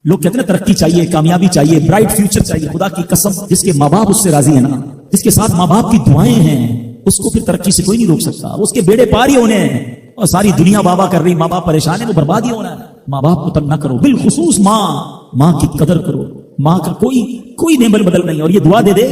लोग कहते हैं तरक्की चाहिए, कामयाबी चाहिए, ब्राइट फ्यूचर चाहिए। खुदा की कसम, जिसके माँ बाप उससे राजी है ना, जिसके साथ माँ बाप की दुआएं हैं, उसको फिर तरक्की से कोई नहीं रोक सकता। उसके बेड़े पार ही होने हैं और सारी दुनिया बाबा कर रही, माँ बाप परेशान है, वो बर्बाद ही होना है। माँ बाप को तंग ना करो, बिलखुसूस माँ की कदर करो। माँ का कोई नेमल बदल नहीं। और ये दुआ दे दे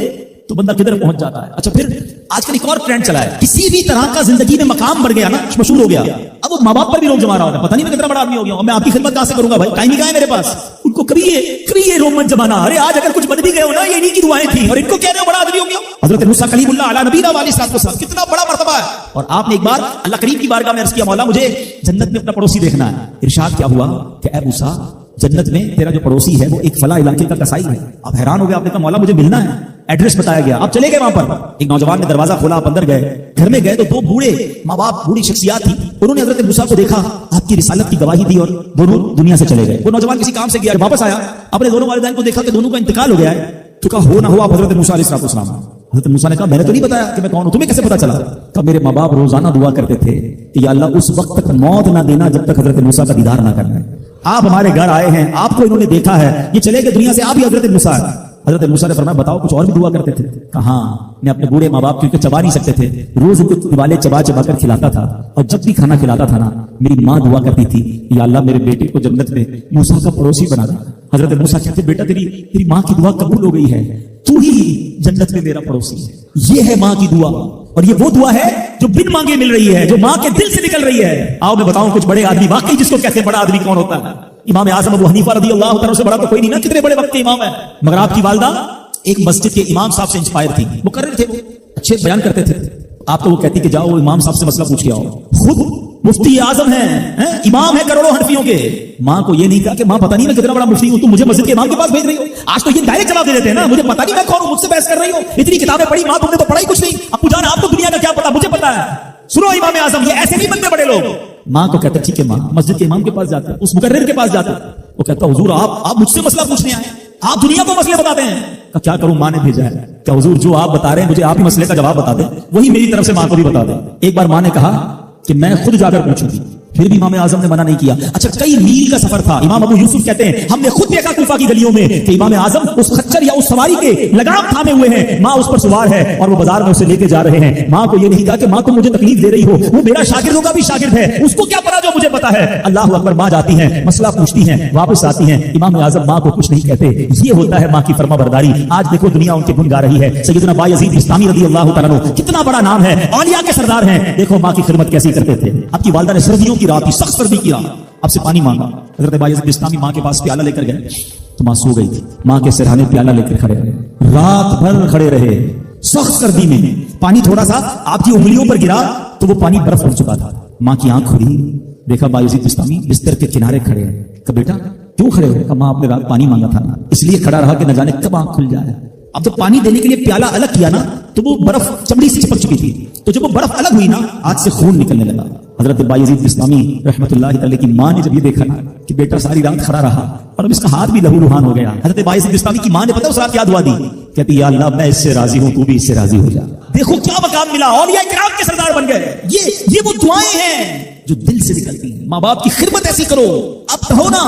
तो बंदा किधर पहुंच जाता है। अच्छा, फिर आजकल एक और ट्रेंड चला है, किसी भी तरह का जिंदगी में मकाम बढ़ गया ना, मशहूर हो गया, अब वो माँ बाप पर भी लोग जमा रहा होता है। पता नहीं मैं कितना बड़ा आदमी हो गया हूं, मैं आपकी खिदमत कहां से करूंगा भाई, टाइम ही कहां है मेरे पास। उनको कभी ये रोम मत जमाना। अरे आज अगर कुछ बन भी गए हो ना, ये इन्हीं की दुआएं थी, और इनको कह रहे हो बड़ा आदमी हो गया। हजरत मूसा कलीमुल्लाह अला नबीना वालिस्सलाम, कितना बड़ा मर्तबा है। और आपने एक बार अल्लाह करीम की बारगाह में अर्ज किया, मौला मुझे जन्नत में अपना पड़ोसी देखना है। इरशाद क्या हुआ कि ऐ मूसा, जन्नत में तेरा जो पड़ोसी है वो एक फला इलाके का कसाई है। आप हैरान हो गए, आपने कहा मौला मुझे मिलना है। एड्रेस बताया गया, आप चले गए वहां पर। एक नौजवान ने दरवाजा खोला, आप अंदर गए। घर में गए तो दो बूढ़े माँ बाप, बूढ़ी शख्सियात थी। उन्होंने हजरत मूसा को देखा, आपकी रिसालत की गवाही दी और दोनों दुनिया से चले गए। वो नौजवान किसी काम से गया, वापस आया, अपने दोनों वालिदैन को देखा कि दोनों का इंतकाल हो गया है। तो कहा हो ना हो आप हजरत मूसा अलैहिस्सलाम। हजरत मूसा ने कहा मैंने तो नहीं बताया कि मैं कौन हूं, तुम्हें कैसे पता चला? कहा मेरे माँ बाप रोजाना दुआ करते थे कि या अल्लाह उस वक्त तक मौत ना देना जब तक हजरत मूसा का दीदार ना करना। आप हमारे घर आए हैं, आपको इन्होंने देखा है, ये चले गए दुनिया से, आप ही हजरत मूसा। हजरत मूसा ने फरमाया बताओ कुछ और भी दुआ करते थे? कहा मैं अपने बूढ़े माँ बाप क्योंकि चबा नहीं सकते थे, रोज उनको दिवाले चबा कर खिलाता था, और जब भी खाना खिलाता था ना, मेरी माँ दुआ करती थी या अल्लाह मेरे बेटे को जन्नत में मूसा का पड़ोसी बना दे। हजरत मूसा कहते बेटा तेरी माँ की दुआ कबूल हो गई है, तू ही जन्नत में मेरा पड़ोसी है। ये है माँ की दुआ, और ये वो दुआ है जो बिन मांगे मिल रही है, जो माँ के दिल से निकल रही है। आओ मैं बताऊं कुछ बड़े आदमी, वाकई जिसको कहते हैं बड़ा आदमी कौन होता है? इमाम आज़म अबू हनीफा रज़ियल्लाहु तआला से बड़ा तो कोई नहीं ना, कितने बड़े वक्त के इमाम है। मगर आपकी वालदा एक मस्जिद के इमाम साहब से इंस्पायर थी, मुकर्रिर थे, अच्छे बयान करते थे। आप तो वो कहती कि जाओ इमाम साहब से मसला पूछ के आओ। खुद मुफ्ती आजम है, इमाम है करोड़ों हनफियों के। माँ को ये नहीं कहा कि माँ पता नहीं मैं कितना बड़ा मुफ्ती हूं, तुम मुझे मस्जिद के इमाम के पास भेज रही हो। आज तो ये डायरेक्ट जवाब दे देते हैं ना, मुझे पता नहीं मैं कौन हूं, मुझसे बहस कर रही हो, इतनी किताबें पढ़ी माँ, तुमने तो पढ़ाई कुछ नहीं। अब्बू जान आपको दुनिया का क्या पता, मुझे पता है। सुनो इमाम आजम, ये ऐसे नहीं बनते बड़े लोग। माँ को कहते ठीक है माँ, मस्जिद के इमाम के पास जाते, उस मुकर्रिर के पास जाते। वो कहता हुजूर आप मुझसे मसला पूछने आए, आप दुनिया को मसले बताते हैं। क्या करूं, माँ ने भेजा है। क्या हुजूर जो आप बता रहे हैं मुझे आप ही मसले का जवाब बता दें, वही मेरी तरफ से माँ को भी बता दें। एक बार माँ ने कहा कि मैं खुद जाकर पूछूंगी, फिर भी इमाम आजम ने मना नहीं किया। अच्छा, कई मील का सफर था। इमाम अबू यूसुफ कहते हैं हमने खुद देखा कूफा की गलियों में कि इमाम आजम उस खच्चर या उस सवारी के लगाम थामे हुए हैं, माँ उस पर सवार है और वो बाजार में उसे लेके जा रहे हैं। माँ को ये नहीं कहा कि माँ तुम मुझे तकलीफ दे रही हो, वो मेरा शागिर्दों का भी शागिर्द है, उसको क्या पता जो मुझे पता है। अल्लाह अकबर। माँ जाती है, मसला पूछती है, वापस आती है, इमाम आजम माँ को कुछ नहीं कहते। ये होता है माँ की फरमाबरदारी। आज देखो दुनिया उनके गुण गा रही है। सैयदना बायजीद बिस्तामी रज़ियल्लाहु तआला अन्हु कितना बड़ा नाम है, औलिया के सरदार हैं। देखो माँ की खिदमत कैसी करते थे। आपकी वालिदा ने सर्दियों की रात थी, सख्त सर्दी किया, आपसे पानी मांगा। हजरत बायजीद बिस्तामी माँ के पास प्याला लेकर गए तो माँ सो गई थी। माँ के सिरहाने प्याला लेकर खड़े रहे, रात भर खड़े रहे, सख्त सर्दी में। पानी थोड़ा सा आपकी उंगलियों पर गिरा तो वो पानी बर्फ हो चुका था। माँ की आंख खुली, देखा बायजीद बिस्तामी बिस्तर के किनारे खड़े हैं। कहा बेटा क्यों खड़े हो? कहा माँ आपने रात पानी मांगा था ना, इसलिए खड़ा रहा कि न जाने कब आंख खुल जाए। अब जब पानी देने के लिए प्याला अलग किया ना तो वो बर्फ चमड़ी से चिपक चुकी थी, तो जब वो बर्फ अलग हुई ना आज से खून निकलने लगा। हजरत बायजीद बिस्तामी रहमतुल्लाहि अलैह की माँ ने जब ये देखा ना कि बेटा सारी रात खड़ा रहा और अब इसका हाथ भी लहूलुहान हो गया, हजरत बायजीद बिस्तामी की माँ ने पता उस रात क्या दुआ दी? कहती या अल्लाह मैं इससे राजी हूं, तू भी इससे राजी हो जा। देखो क्या मकाम मिला, औलिया किराम के सरदार बन गए। ये वो दुआएं हैं जो दिल से निकलती हैं। माँ बाप की खिदमत ऐसी करो, अब कहो ना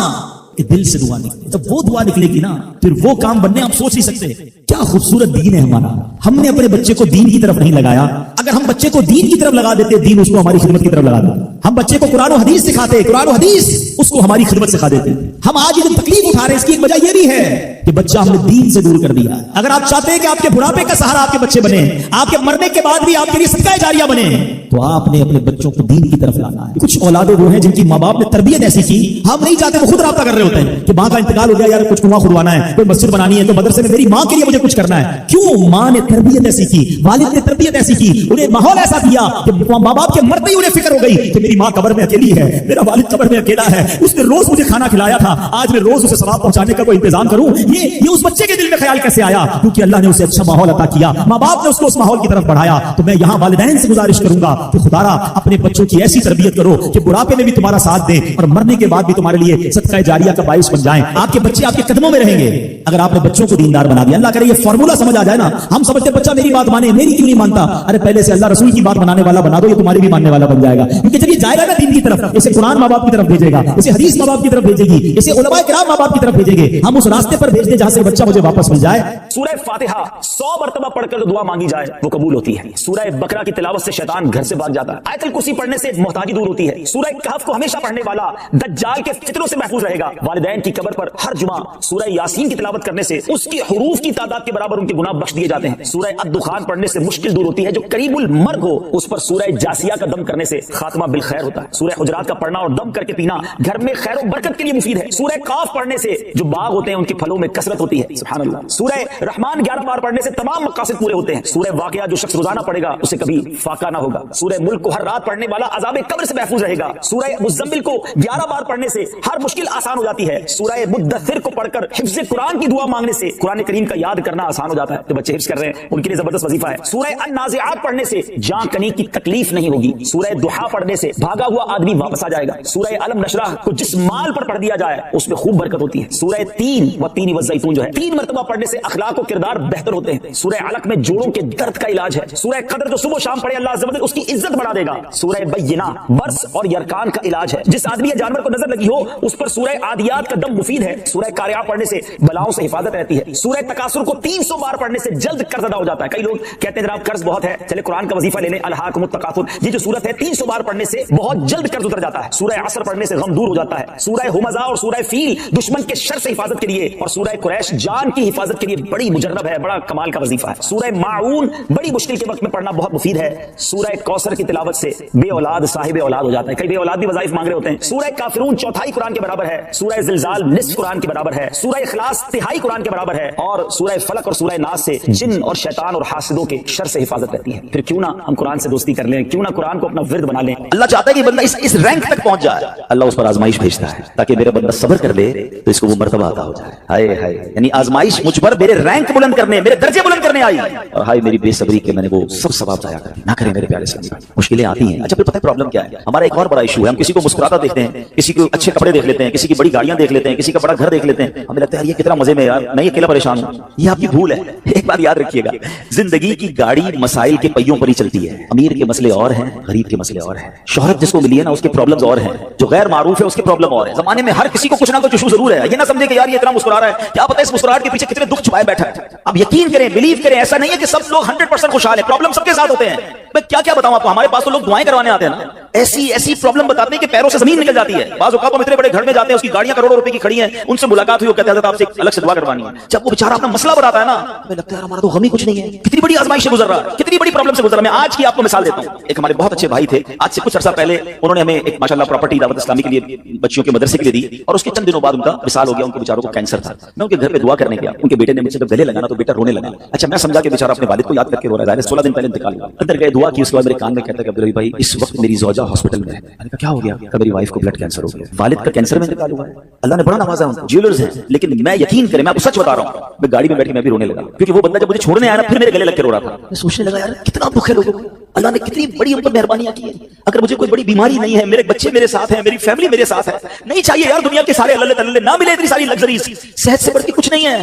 कि दिल से दुआ निकले। जब वो दुआ निकलेगी ना फिर वो काम बनने आप सोच नहीं सकते। क्या खूबसूरत दीन है हमारा। हमने अपने बच्चे को दीन की तरफ नहीं लगाया। अगर हम बच्चे को दीन की तरफ लगा देते, दीन उसको हमारी खिदमत की तरफ लगा देते। हम बच्चे को कुरान और हदीस सिखाते, कुरान और हदीस उसको हमारी खिदमत सिखा देते। हम आज ये तकलीफ उठा रहे हैं, इसकी एक वजह ये भी है कि बच्चा हमने दीन से दूर कर दिया। अगर आप चाहते हैं कि आपके बुढ़ापे का सहारा आपके बच्चे बने, आपके मरने के बाद भी आपके लिए सदका जारिया बने, तो आपने अपने बच्चों को दीन की तरफ लाना है। कुछ औलादे वो हैं जिनकी माँ बाप ने तरबियत ऐसी की, हम नहीं चाहते, वो खुद राब्ता कर रहे होते हैं कि माँ का इंतकाल हो गया, यार कुछ कुआं खुदवाना है, कोई मस्जिद बनानी है, तो मदरसे में मेरी माँ के लिए मुझे कुछ करना है। क्यों? माँ ने तरबियत ऐसी की, वालिद ने तरबियत ऐसी की, उन्हें माहौल ऐसा दिया कि माँ बाप के मरते ही उन्हें फिक्र हो गई कि मेरी माँ कब्र में अकेली है, मेरा वालिद कब्र में अकेला है, उसने रोज मुझे खाना खिलाया था, आज मैं रोज उसे सवाब पहुंचाने का कोई इंतजाम करूं। ये ये उस बच्चे के दिल में ख्याल कैसे आया? क्योंकि अल्लाह ने उसे अच्छा माहौल अता किया, माँ बाप ने उसको उस माहौल की तरफ बढ़ाया। तो मैं यहाँ वालिदैन से गुजारिश करूंगा कि खुदारा अपने बच्चों की ऐसी तरबियत करो कि बुढ़ापे में भी तुम्हारा साथ दें और मरने के बाद भी तुम्हारे लिए सदका जारिया का बाइस बन जाएं। आपके बच्चे आपके कदमों में रहेंगे अगर आपने बच्चों को दीनदार बना दिया। अल्लाह करे ये फॉर्मूला समझ आ जाए ना। हम समझते बच्चा मेरी बात माने, मेरी क्यों नहीं मानता? अरे पहले से अल्लाह रसूल की बात बनाने वाला बना दो, ये तुम्हारी भी मानने वाला बन जाएगा। क्योंकि जब ये जाएगा ना दीन की तरफ, इसे कुरान माँ बाप की तरफ भेजेगा, इसे हदीस माँ बाप की तरफ भेजेगी, इसे उलमाए किराम माँ बाप की तरफ भेजेंगे। हम उस रास्ते पर भेज दे जहां से बच्चा मुझे वापस मिल जाए। सूरह फातिहा 100 मरतबा पढ़कर जो दुआ मांगी जाए वो कबूल होती है। सूरह बकरा की तिलावत से शैतान घर से भाग जाता है। आयतुल कुर्सी पढ़ने से मोहताजी दूर होती है। सूरह कहफ को हमेशा पढ़ने वाला दज्जाल के फितनों से महफूज रहेगा। वालिदैन की कब्र पर हर जुमा सूरह यासीन की तिलावत करने से उसकी हुरूफ की तादाद के बराबर उनके गुनाह बख्श दिए जाते हैं। सूरह अद-दुखान पढ़ने से मुश्किल दूर होती है। जो करीबुल मर्ग हो उस पर सूरह जासिया का दम करने से खात्मा बिल खैर होता है। सूरह हुजरात का पढ़ना और दम करके पीना घर में खैर और बरकत के लिए मुफीद है। सूरह काफ पढ़ने से जो बाग होते हैं उनके फलों में कसरत होती है। सुभान अल्लाह। सूरह रहमान 11 बार पढ़ने से तमाम मकासद पूरे होते हैं। सूरह वाक़िया जो शख्स रोजाना पढ़ेगा उसे कभी फाका ना होगा। सूरह मुल्क को हर रात पढ़ने वाला अज़ाब कब्र से महफूज रहेगा। सूरह मुज़म्मिल को 11 बार पढ़ने से हर मुश्किल आसान हो जाती है। सूरह मुद्दस्सिर को पढ़कर हिफ्ज़ कुरान की दुआ मांगने से कुरान करीम का याद करना आसान हो जाता है। जो बच्चे हिफ्ज़ कर रहे हैं उनके लिए जबरदस्त वजीफा है। सूरह अन-नाज़िआत पढ़ने से जान कनी की तकलीफ नहीं होगी। सूरह दुहा पढ़ने से भागा हुआ आदमी वापस आ जाएगा। सूरह अलम नशरह को जिस माल पर पढ़ दिया जाए उसमें खूब बरकत होती है। सूरह तीन व तीन वज़ैतून जो है 3 मरतबा पढ़ने से अखलाक और किरदार बेहतर होते हैं। सूरह अलक में जोड़ों के दर्द का इलाज है। सूरह कदर जो सुबह शाम पढ़े अल्लाह अज़्ज़ा व जल उसकी इज्जत बढ़ा देगा। सूरह बय्यिना बर्स और यरकान का इलाज है। जिस आदमी या जानवर को नजर लगी हो उस पर सूरह आदियात का दम मुफीद है। सूरह कारिया पढ़ने से बलाओं से हिफाजत रहती है। सूरह तकासुर को 300 बार पढ़ने से जल्द कर्ज अदा हो जाता है। कई लोग कहते हैं जनाब कर्ज बहुत है, चले कुरान का वजीफा ले लें अलहाकुमुत तकासुर। ये जो सूरत है 300 बार पढ़ने से बहुत जल्द कर्ज उतर जाता है। सूरह असर पढ़ने से गम दूर हो जाता है। सूरह हुमज़ा और सूरह फील दुश्मन के शर से हिफाजत के लिए और सूरह कुरैश जान की हिफाजत के लिए बड़ी मुजर्रब है, बड़ा कमाल का वजीफा है। सूरह माऊन बड़ी मुश्किल के वक्त में पढ़ना बहुत मुफीद है। सूरह कौसर की तिलावत से बे औलाद साहिब औलाद हो जाता है। कई बे औलाद भी वज़ाइफ मांग रहे होते हैं। सूरह काफिरून चौथाई कुरान के बराबर है। सूरह ज़िलज़ाल निस्फ कुरान के बराबर है। सूरह इखलास तिहाई कुरान के बराबर है। और सूरह फलक और सूरह नास से जिन और शैतान और हासिदों के शर से हिफाजत रहती है। फिर क्यों ना हम कुरान से दोस्ती कर लें, क्यों ना कुरान को अपना विर्द बना लें। अल्लाह चाहता है कि बंदा इस रैंक तक पहुंच जाए। अल्लाह उस पर आजमाइश भेजता है ताकि मेरा बंदा सब्र कर ले तो इसको वो मर्तबा अता हो जाए। हाय हाय, यानी आजमाइश मुझ पर मेरे रैंक बुलंद करने, मेरे दर्जे बुलंद करने आई और हाय मेरी बेसब्री के मैंने वो सब सवाब जाया कर ना करें मेरे प्यारे साथी। मुश्किलें आती हैं। अच्छा फिर पता है प्रॉब्लम क्या है? हमारा एक और बड़ा इशू है, हम किसी को मुस्कुराता देखते हैं, किसी को अच्छे कपड़े देख लेते हैं, किसी की बड़ी गाड़ियां देख लेते हैं, किसी का बड़ा घर देख लेते हैं, हमें लगता है यार ये कितना मजे में, यार मैं अकेला परेशान हूं। ये आपकी भूल है। एक बात याद रखिएगा, जिंदगी की गाड़ी मसाइल के पहियों पर ही चलती है। अमीर के मसले और हैं, गरीब के मसले और हैं। शोहरत जिसको मिली है ना उसके प्रॉब्लम्स और हैं, जो गैर मारूफ है उसके प्रॉब्लम और है। जमाने में हर किसी को कुछ ना कुछ इशू जरूर है। ये ना समझे कि यार ये इतना मुस्कुरा रहा है, क्या पता इस मुस्कुराहट के पीछे कितने दुख छुपाए बैठा है। अब यकीन करें, बिलीव करें, ऐसा नहीं है कि सब लोग 100% खुशहाल है। प्रॉब्लम सबके साथ होते हैं। मैं क्या क्या बताऊं आपको, हमारे पास तो लोग दुआएं करवाने आते हैं ना, ऐसी ऐसी प्रॉब्लम बताते हैं कि पैरों से जमीन निकल जाती है। बाज़ औक़ात हम इतने बड़े घर में जाते हैं, उसकी गाड़ियां करोड़ों रुपए की खड़ी हैं, उनसे मुलाकात हुई, वो कहते हैं आपसे अलग से दुआ करवानी है। जब वो बेचारा अपना मसला बताता है ना, हमें लगता है हमारा तो गम ही कुछ नहीं है। कितनी बड़ी आजमाइश से गुजर रहा है, कितनी बड़ी प्रॉब्लम से गुजर रहा है। मैं आज की आपको मिसाल देता हूं। एक हमारे बहुत अच्छे भाई थे, आज से कुछ अर्सा पहले उन्होंने हमें एक माशाल्लाह प्रॉपर्टी दावत इस्लामी के लिए बच्चियों के मदरसे के लिए दी और उसके चंद दिनों बाद उनका विसाल हो गया। उनके बेचारों को कैंसर था। मैं उनके घर पे दुआ करने गया, उनके बेटे ने मुझसे गले लगाना तो बेटा रोने लगा। अच्छा मैं समझा कि बेचारा अपने वालिद को याद करके रो रहा है। 16 दिन पहले इंतकाल हुआ। अंदर गए, दुआ की, उसके बाद मेरे कान में कहता है कि भाई इस वक्त मेरी ज़ौजा हॉस्पिटल में है। मैंने कहा क्या हो गया? मेरी वाइफ को ब्लड कैंसर हो गया। वालिद का कैंसर में इंतकाल हुआ है। अल्लाह ने बड़ा नवाजा उनको, ज्वेलर्स हैं, लेकिन मैं यकीन करें, मैं आपको सच बता रहा हूं, मैं गाड़ी में बैठ के मैं भी रोने लगा क्योंकि वो बंदा जब मुझे छोड़ने आया ना फिर मेरे गले लग के रो रहा था। मैं सोचने लगा यार कितना दुख है लोगों को, अल्लाह ने कितनी बड़ी उन पर मेहरबानियां की है। अगर मुझे कोई बड़ी बीमारी नहीं है, मेरे बच्चे मेरे साथ हैं, मेरी फैमिली मेरे साथ है, नहीं चाहिए यार दुनिया के सारे अल्लाह तल्ले ना मिले इतनी सारी लग्जरीज, सेहत से बढ़ के कुछ नहीं है,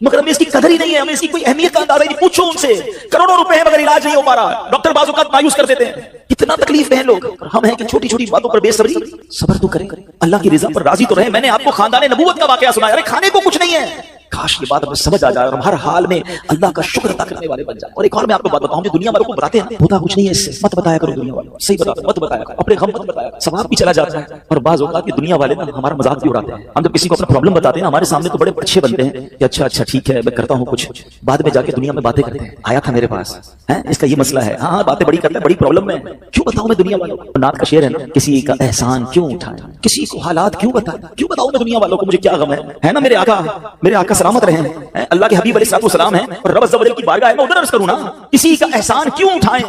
मगर हमें इसकी कदर ही नहीं है, हमें इसकी कोई अहमियत का अंदाजा नहीं। पूछो उनसे, करोड़ों रुपए हैं मगर इलाज नहीं हो पा रहा। डॉक्टर बाज़ औक़ात मायूस कर देते हैं। कितना तकलीफ में हैं लोग, हम हैं कि छोटी छोटी बातों पर बेसब्री। सब्र तो करें, अल्लाह की रिज़ा पर राजी तो रहे। मैंने आपको खानदान नबूवत का वाकया सुनाया, अरे खाने को कुछ नहीं है। काश ये बात हमें समझ आ जाए और हम हर हाल में अल्लाह का शुक्र अदा करने वाले बन जाए। और एक और मैं आपको बात बताऊं, जो दुनिया वालों को बताते हैं होता कुछ नहीं है, इससे मत बताया करो दुनिया वालों, सही बता मत बताया करो, अपने गम मत बताया, सवाब भी चला जाता है। और बाज़ औक़ात की दुनिया वाले ना हमारा मजाक भी उड़ाते हैं। हम जब किसी को अपना प्रॉब्लम बताते हैं हमारे सामने तो बड़े अच्छे बनते हैं कि अच्छा अच्छा ठीक है मैं करता हूँ कुछ, बाद में जाके दुनिया में बातें करते हैं, आया था मेरे पास है इसका ये मसला है, हाँ बातें बड़ी करता है, बड़ी प्रॉब्लम में। क्यों बताऊं मैं दुनिया वालों को? नात का शेर है ना, किसी का एहसान क्यों उठाएं, किसी को हालात क्यों बताएं, क्यों बताऊं मैं दुनिया वालों को मुझे क्या गम है ना। मेरे आका सलामत रहे, अल्लाह के हबीब अलैहिस्सलाम हैं और रब अज़्ज़ा वजल की बारगाह है, मैं उधर अर्ज़ करूं ना, किसी का एहसान क्यों उठाएं।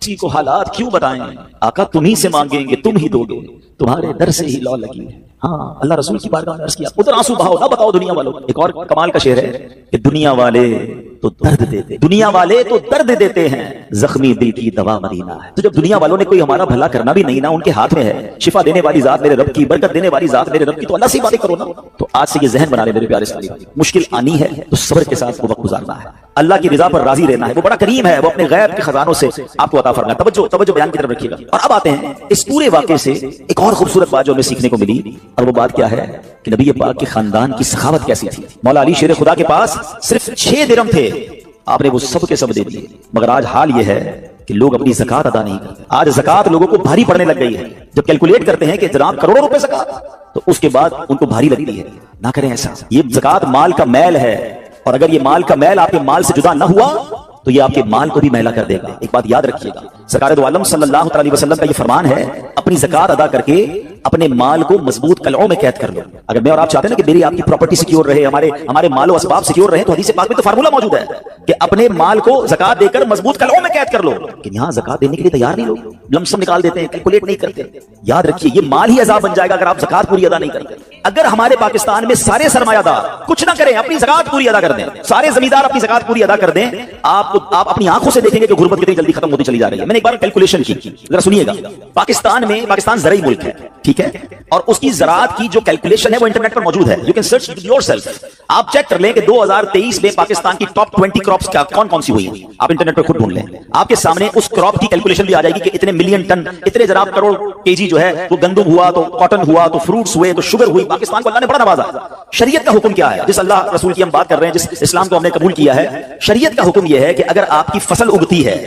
किसी को हालात क्यों बताएं, आका तुम ही से मांगेंगे, तुम ही दोगे, तुम्हारे दर से ही लौ लगी है। हाँ, अल्लाह रसूल की बारगाह में अर्ज किया, उधर आंसू बहाओ ना बताओ दुनिया वालों। एक और कमाल का शेर है कि दुनिया वाले तो दर्द देते, दुनिया वाले तो दर्द देते हैं, जख्मी दिल की दवा मदीना है। तो जब दुनिया वालों ने कोई हमारा भला करना भी नहीं ना उनके हाथ में है, शिफा देने वाली जात मेरे रब की, बरकत देने वाली जात मेरे रब की, तो अल्लाह से बातें करो ना। तो आज से ये जहन बना ले मेरे प्यारे साथी, मुश्किल आनी है तो सब्र के साथ वो वक्त गुजारना है, अल्लाह की रिजा पर राजी रहना है। वो बड़ा करीम है, वो अपने गैब के खजानों से आपको अता फरमाए। तवज्जो बयान की तरफ रखिएगा। और अब आते हैं इस पूरे वाकये से एक और खूबसूरत बात जो हमें सीखने को मिली, और वो बात क्या है कि नबी पाक के खानदान की सखावत कैसी थी। मौला अली शेर खुदा के पास सिर्फ 6 दिरहम थे, आपने वो सब के सब दे दिए। मगर आज हाल ये है कि लोग अपनी ज़कात अदा नहीं करते। आज ज़कात लोगों को भारी पड़ने लग गई है। जब कैलकुलेट करते हैं कि जनाब करोड़ों रुपए ज़कात, तो उसके बाद उनको भारी लगती है। ना करें ऐसा, ये ज़कात माल का मैल है, और अगर ये माल का मैल आपके माल से जुदा ना हुआ तो ये आपके माल को भी मैला कर देगा। एक बात याद रखिएगा, सरकार दो आलम सल्लल्लाहु अलैहि वसल्लम का ये फरमान है, अपनी ज़कात अदा करके अपने माल को मजबूत कलओं में कैद कर लो। अगर मैं और आप चाहते हैं ना कि मेरी आपकी प्रॉपर्टी सिक्योर रहे, हमारे माल और असबाब सिक्योर रहे, तो हदीस पाक में तो फार्मूला मौजूद है कि अपने माल को ज़कात देकर मजबूत कलओं में कैद कर लो। लेकिन यहाँ ज़कात देने के लिए तैयार नहीं लोग, लमसम निकाल देते हैं, कैलकुलेट नहीं करते। याद रखिए, ये माल ही अजाब बन जाएगा अगर आप ज़कात पूरी अदा नहीं करते। अगर हमारे पाकिस्तान में सारे सरमायादार कुछ ना करें, अपनी ज़कात पूरी अदा कर दें, सारे जमींदार अपनी ज़कात पूरी अदा कर दें, आप अपनी आंखों से देखेंगे कि गुर्बत कितनी जल्दी खत्म होती चली जा रही है। मैंने एक बार कैलकुलेशन की, जरा सुनिएगा। पाकिस्तान ज़राई मुल्क है, ठीक है, और उसकी ज़राअत की जो कैलकुलेशन है वो इंटरनेट पर मौजूद है, यू कैन सर्च योरसेल्फ। आप चेक कर लें कि 2023 में पाकिस्तान की टॉप 20 क्रॉप्स क्या कौन सी हुई है, आप इंटरनेट पर खुद ढूंढ लें, आपके सामने उस क्रॉप की कैलकुलेशन भी आ जाएगी कि इतने मिलियन टन, इतने जनाब करोड़ केजी जो है वो गंदम हुआ, तो कॉटन हुआ, तो फ्रूट्स हुए, तो शुगर हुई। पाकिस्तान को अल्लाह ने बड़ा नवाजा। शरीयत का हुक्म क्या है, जिस अल्लाह रसूल की हम बात कर रहे हैं, जिस इस्लाम को हमने कबूल किया है, शरीयत का हुक्म यह है कि अगर आपकी फसल उगती है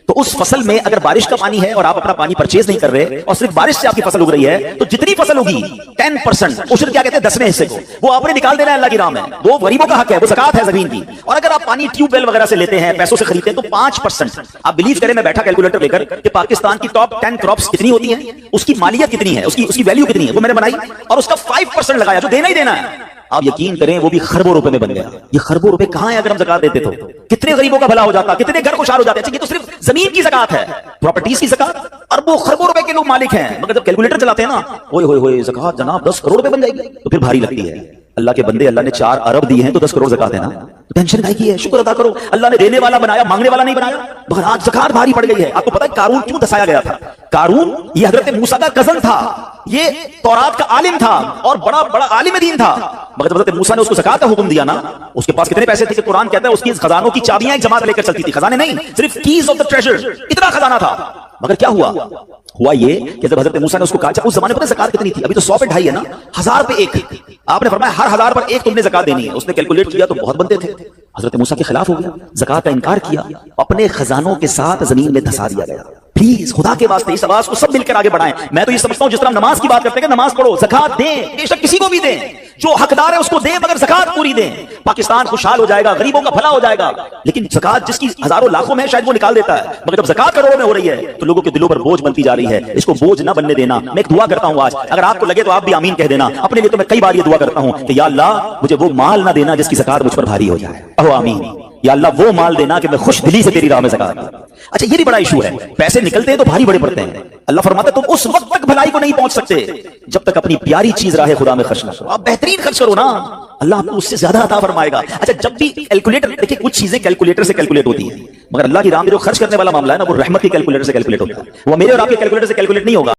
तो उस फसल में अगर बारिश का पानी है और आप अपना पानी परचेज नहीं कर रहे और सिर्फ बारिश से आपकी फसल उग रही है, तो जितनी फसल उगी 10% उशर क्या कहते हैं, 10वें हिस्से को वो आपने निकाल देना है अल्लाह की राह में। वो गरीबों का हक है, वो ज़कात है ज़मीन की। और अगर आप पानी ट्यूबवेल वगैरह से लेते हैं, पैसों से खरीदते हैं, तो 5%। आप बिलीव करें, मैं बैठा कैलकुलेटर लेकर कि पाकिस्तान की टॉप 10 क्रॉप्स कितनी होती हैं, उसकी मालियत कितनी है, उसकी वैल्यू कितनी है, वो मैंने बनाई और उसका 5% लगाया जो देना ही देना है। आप यकीन करें वो भी खरबों रुपए में बन गया। ये खरबों रुपए कहां है, अगर हम ज़कात देते तो कितने गरीबों का भला हो जाता, कितने घर खुशहाल हो जाते। अच्छा, ये तो सिर्फ जमीन की ज़कात है, प्रॉपर्टीज की ज़कात अरबों खरबों रुपए के लोग मालिक हैं। मगर जब कैलकुलेटर चलाते हैं ना, ओए होए होए ज़कात जनाब 10 करोड़ रुपए बन जाएगी, तो फिर भारी लगती है। अल्लाह के बंदे, अल्लाह ने 4 अरब दिए हैं तो 10 करोड़ ज़कात है ना, तो टेंशन काहे की है, शुक्र अदा करो। अल्लाह ने देने वाला बनाया, मांगने वाला नहीं बनाया। मगर आज ज़कात भारी पड़ गई है। आपको पता है कारून क्यों दसाया गया था? कारून ये हजरत मूसा का कजन था, ये तौरात का आलिम था और बड़ा बड़ा आलिम दीन था। मगर जब हजरत मूसा ने उसको ज़कात का हुक्म दिया ना, उसके पास कितने पैसे थे कि कुरान कहता है उसकी खजानों की चाबियां एक जमात लेकर चलती थी। खजाने नहीं, सिर्फ कीज ऑफ द ट्रेजर, इतना खजाना था। मगर क्या हुआ ये कि जब हजरत मूसा ने उसको कहा, उस जमाने पर ज़कात कितनी थी, अभी तो 100 पे 2.5 है ना, 1000 पे 1। आपने फरमाया हर 1000 पर 1 तुमने ज़कात देनी है। उसने कैलकुलेट किया तो बहुत बनते थे, हजरत मूसा के खिलाफ हो गया, ज़कात का इनकार किया, अपने खजानों के साथ जमीन में धसा दिया गया। प्लीज खुदा के वास्ते इस आवाज को सब मिलकर आगे बढ़ाएं। मैं तो ये समझता हूं जिस तरह नमाज की बात करते हैं, नमाज पढ़ो, ज़कात दें, बेशक किसी को भी दें, जो हकदार है उसको दें, मगर ज़कात पूरी दें। पाकिस्तान खुशहाल हो जाएगा, गरीबों का भला हो जाएगा। लेकिन ज़कात जिसकी हजारों लाखों में शायद वो निकाल देता है, मगर जब ज़कात करोड़ों में हो रही है तो लोगों के दिलों पर बोझ बनती जा रही है। इसको बोझ ना बनने देना। मैं एक दुआ करता हूं आज, अगर आपको लगे तो आप भी आमीन कह देना। अपने लिए तो मैं कई बार ये दुआ करता हूं कि या अल्लाह मुझे वो माल ना देना जिसकी ज़कात मुझ पर भारी हो जाए। कहो आमीन। या अल्लाह वो माल देना कि मैं खुश दिली से तेरी राह में ज़कात दूं। अच्छा, ये भी बड़ा इशू है, पैसे निकलते हैं तो भारी बड़े पड़ते हैं। अल्लाह फरमाता है तुम उस वक्त तक भलाई को नहीं पहुंच सकते जब तक अपनी प्यारी चीज राह खुदा में खर्च ना करो। आप बेहतरीन खर्च करो ना, अल्लाह आपको उससे ज्यादा अता फरमाएगा। अच्छा, जब भी कैलकुलेटर, देखिए कुछ चीजें कैलकुलेटर से कैलकुलेट होती है, मगर अल्लाह की राह में जो खर्च करने वाला मामला है ना, वो रहमत की कैलकुलेटर से कैलकुलेट होता है। वो मेरे और आपके कैलकुलेटर से कैलकुलेट नहीं होगा।